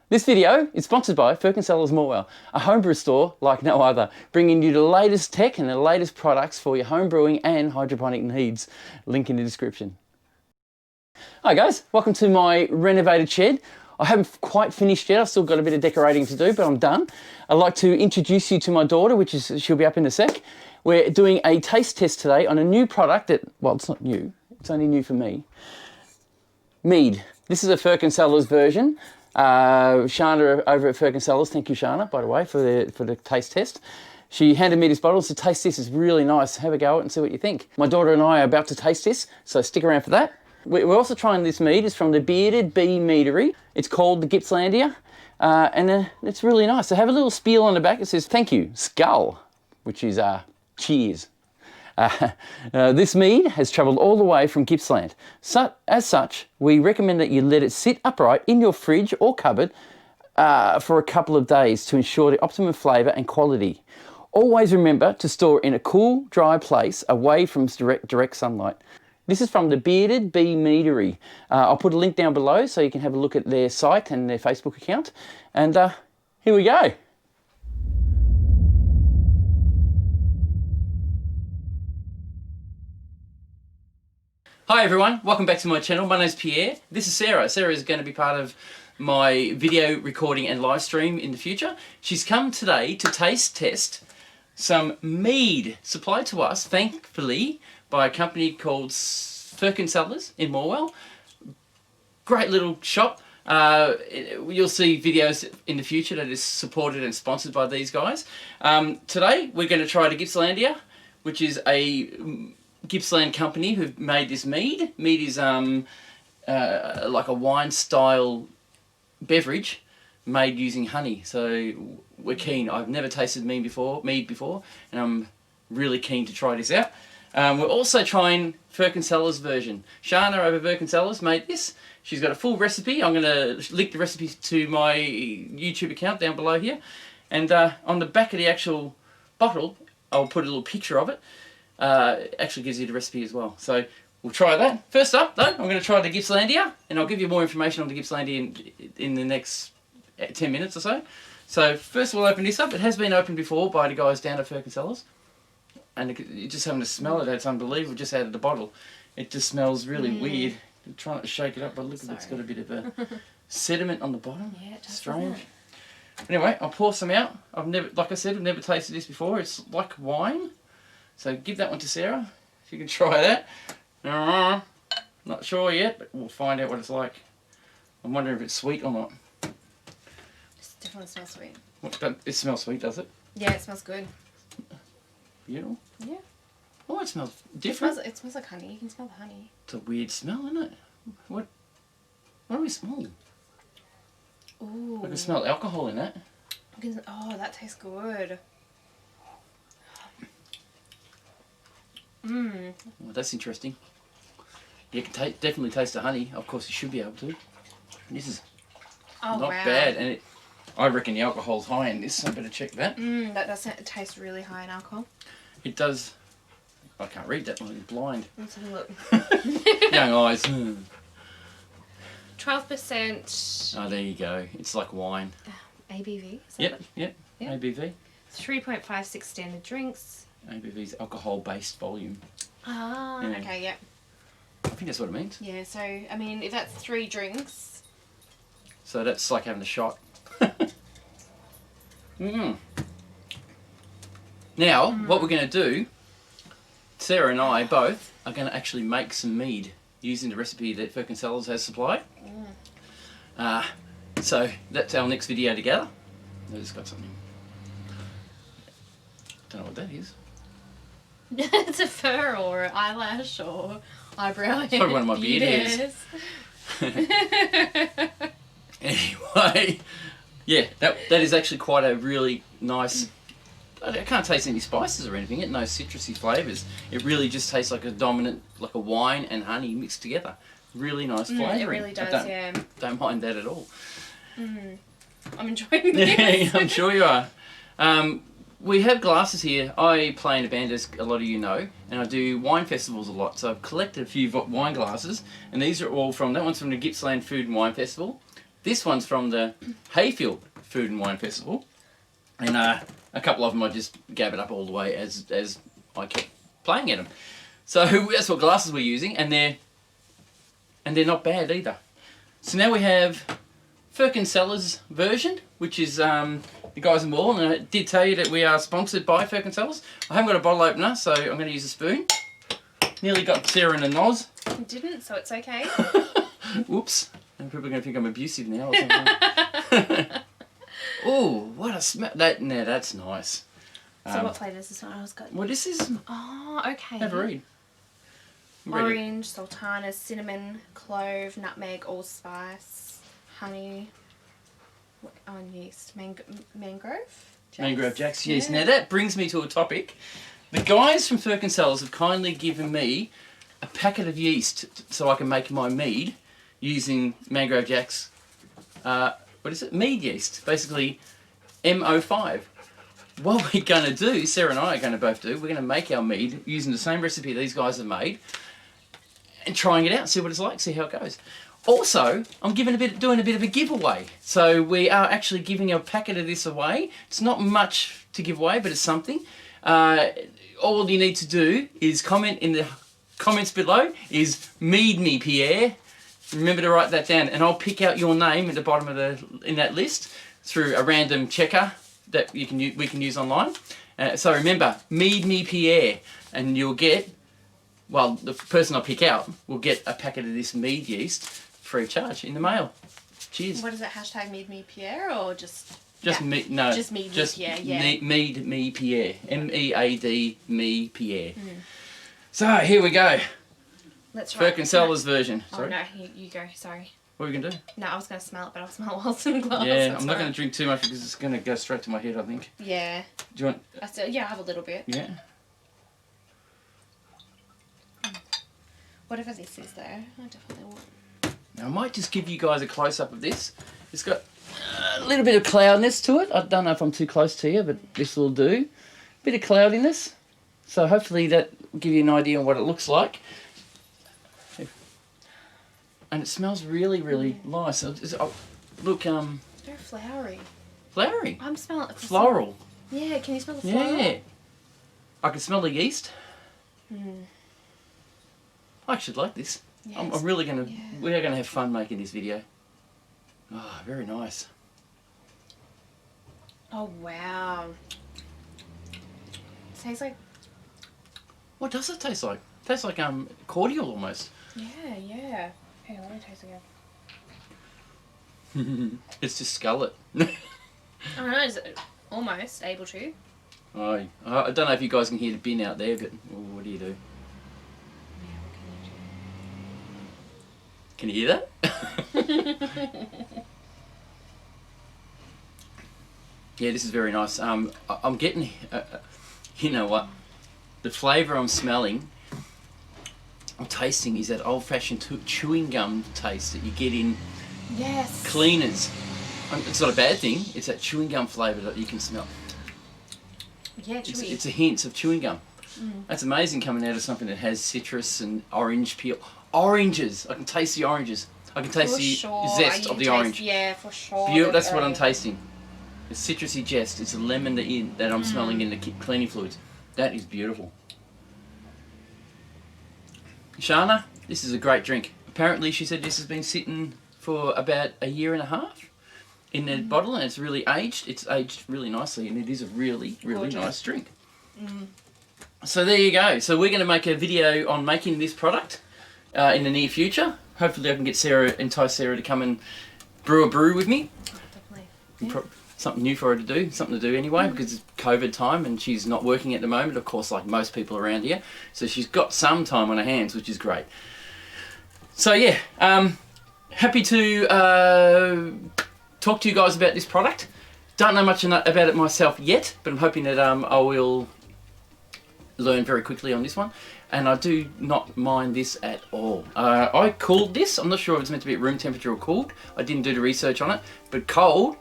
This video is sponsored by Ferkin Sellers Morwell, a homebrew store like no other, bringing you the latest tech and the latest products for your home brewing and hydroponic needs. Link in the description. Hi guys, welcome to my renovated shed. I haven't quite finished yet, I've still got a bit of decorating to do, but I'm done. I'd like to introduce you to my daughter, she'll be up in a sec. We're doing a taste test today on a new product that, well, it's not new, it's only new for me. Mead. This is a Ferkin Sellers version. Shana over at Ferkin Sellers, thank you Shana, by the way, for the taste test. She handed me this bottle, so taste this, is really nice. Have a go at it and see what you think. My daughter and I are about to taste this, so stick around for that. We're also trying this mead. It's from the Bearded Bee Meadery. It's called the Gippslandia, and it's really nice. So have a little spiel on the back. It says, thank you, skull, which is cheers. This mead has travelled all the way from Gippsland. As such, we recommend that you let it sit upright in your fridge or cupboard for a couple of days to ensure the optimum flavour and quality. Always remember to store in a cool, dry place away from direct sunlight. This is from the Bearded Bee Meadery. I'll put a link down below so you can have a look at their site and their Facebook account. And here we go. Hi everyone, welcome back to my channel. My name's Pierre. This is Sarah. Sarah is going to be part of my video recording and live stream in the future. She's come today to taste test some mead supplied to us, thankfully, by a company called Ferkin Sellers in Morwell. Great little shop. You'll see videos in the future that is supported and sponsored by these guys. Today we're going to try the Gippslandia, which is a Gippsland company who've made this mead. Mead is like a wine style beverage made using honey. So we're keen. I've never tasted mead before, and I'm really keen to try this out. We're also trying Ferkin Sellers version. Shana over Ferkin Sellers made this. She's got a full recipe. I'm going to link the recipe to my YouTube account down below here. And on the back of the actual bottle, I'll put a little picture of it. Actually gives you the recipe as well. So we'll try that. First up though, I'm going to try the Gippslandia, and I'll give you more information on the Gippslandia in the next 10 minutes or so. So first we'll open this up. It has been opened before by the guys down at Ferkin Sellers. And you just having to smell it, it's unbelievable, just out of the bottle. It just smells really weird. I'm trying to shake it up, but look, it's got a bit of a sediment on the bottom. Yeah, it does. Strange. Anyway, I'll pour some out. Like I said, I've never tasted this before. It's like wine. So give that one to Sarah, if you can try that. Not sure yet, but we'll find out what it's like. I'm wondering if it's sweet or not. It definitely smells sweet. It smells sweet, does it? Yeah, it smells good. Beautiful? Yeah. Oh, it smells different. It smells like honey. You can smell the honey. It's a weird smell, isn't it? What do we smell? Ooh. I can smell alcohol in that. Oh, that tastes good. Mmm. Well, that's interesting. You can definitely taste the honey. Of course, you should be able to. This is not bad, and I reckon the alcohol's high in this, so I better check that. That does taste really high in alcohol. It does. I can't read that one, I'm blind. Let's have a look. Young eyes. 12%. Oh, there you go. It's like wine. ABV? Yep. ABV. 3.56 standard drinks. ABV's alcohol-based volume. Ah, Yeah. okay, yeah. I think that's what it means. Yeah, so, I mean, if that's 3 drinks... So that's like having a shot. Now, what we're going to do, Sarah and I both are going to actually make some mead using the recipe that Ferkin Sellers has supplied. So that's our next video together. I just got something. Don't know what that is. It's a fur or an eyelash or eyebrow. It's probably one of my beard hairs. Anyway, yeah, that is actually quite a really nice... I can't taste any spices or anything. It no citrusy flavours. It really just tastes like a dominant, like a wine and honey mixed together. Really nice flavouring. It really does, yeah. Don't mind that at all. I'm enjoying this. Yeah, I'm sure you are. We have glasses here. I play in a band, as a lot of you know, and I do wine festivals a lot. So I've collected a few wine glasses, and these are all from, that one's from the Gippsland Food and Wine Festival. This one's from the Hayfield Food and Wine Festival. And a couple of them I just gave it up all the way as I kept playing at them. So that's what glasses we're using, and they're not bad either. So now we have Ferkin Sellers version, which is the guys in Wall, and I did tell you that we are sponsored by Ferkin Sellers. I haven't got a bottle opener, so I'm going to use a spoon. Nearly got Sarah in the nose. I didn't, so it's okay. Whoops. And people are going to think I'm abusive now or something. Ooh, what a smell. That's nice. So what flavour is this one? I was got. Well, this is... Oh, okay. Have a read. Orange, sultana, cinnamon, clove, nutmeg, allspice, honey, on yeast, mangrove? Mangrove Jacks, yes. Yeah. Now that brings me to a topic. The guys from Ferkin Sellers have kindly given me a packet of yeast so I can make my mead using Mangrove Jacks. What is it? Mead yeast. Basically, MO5. What we're going to do, Sarah and I are going to both do, we're going to make our mead using the same recipe these guys have made and trying it out, see what it's like, see how it goes. Also, I'm doing a bit of a giveaway. So we are actually giving a packet of this away. It's not much to give away, but it's something. All you need to do is comment in the comments below is Mead Me Pierre. Remember to write that down, and I'll pick out your name at the bottom of in that list through a random checker that we can use online. So remember, Mead Me Pierre, and you'll get, well, the person I pick out will get a packet of this mead yeast free of charge in the mail. Cheers. What is it? Hashtag Mead Me Pierre or just? Just yeah. me, no. Just Mead Me Pierre. Yeah. Mead Me Pierre. MEAD Me Pierre. So here we go. Let's try. Ferkin Sellers version. Sorry. Oh no, you go. Sorry. What are we gonna do? No, I was gonna smell it, but I'll smell it whilst in the glass. Yeah, I'm not gonna drink too much because it's gonna go straight to my head, I think. Yeah. Do you want? I have a little bit. Yeah. Whatever this is, though, I definitely want. Now I might just give you guys a close up of this. It's got a little bit of cloudiness to it. I don't know if I'm too close to you, but this will do. Bit of cloudiness. So hopefully that will give you an idea on what it looks like. And it smells really, really nice. Look, It's very flowery. Flowery. I'm smelling it. Floral. Yeah, can you smell the flower? Yeah. I can smell the yeast. Mm. I actually like this. Yeah, I'm really gonna. Yeah. We are gonna have fun making this video. Oh, very nice. Oh wow. It tastes like. What does it taste like? It tastes like cordial almost. Yeah. Hang on, let me taste again. It's just scarlet. I don't know, is it almost able to? I don't know if you guys can hear the bin out there, but what do you do? Yeah, what can you hear that? Yeah, this is very nice. I'm getting, you know what, the flavour I'm smelling, I'm tasting is that old-fashioned chewing gum taste that you get in cleaners. It's not a bad thing. It's that chewing gum flavour that you can smell. Yeah, chewy. It's a hint of chewing gum. Mm. That's amazing coming out of something that has citrus and orange peel. Oranges! I can taste the oranges. I can taste zest of the orange. Yeah, for sure. That's what I'm tasting. The citrusy zest. It's a lemon that I'm smelling in the cleaning fluids. That is beautiful. Shana, this is a great drink. Apparently she said this has been sitting for about a year and a half in the bottle, and it's really aged. It's aged really nicely, and it is a really, really nice drink. Mm. So there you go. So we're going to make a video on making this product in the near future. Hopefully I can get entice Sarah to come and brew a brew with me. Definitely. Yeah. Something new for her to do, something to do anyway, because it's COVID time and she's not working at the moment, of course, like most people around here. So she's got some time on her hands, which is great. So yeah, happy to talk to you guys about this product. Don't know much about it myself yet, but I'm hoping that I will learn very quickly on this one. And I do not mind this at all. I cooled this. I'm not sure if it's meant to be at room temperature or cooled. I didn't do the research on it, but cold,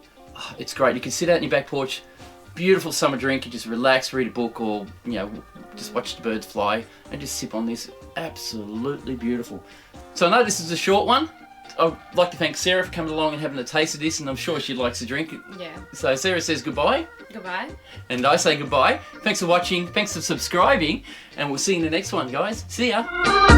it's great. You can sit out in your back porch, beautiful summer drink. You just relax, read a book, or just watch the birds fly and just sip on this. Absolutely beautiful. So I know this is a short one. I'd like to thank Sarah for coming along and having a taste of this, and I'm sure she likes to drink it. Yeah. So Sarah says goodbye. Goodbye. And I say goodbye. Thanks for watching, thanks for subscribing, and we'll see you in the next one, guys. See ya!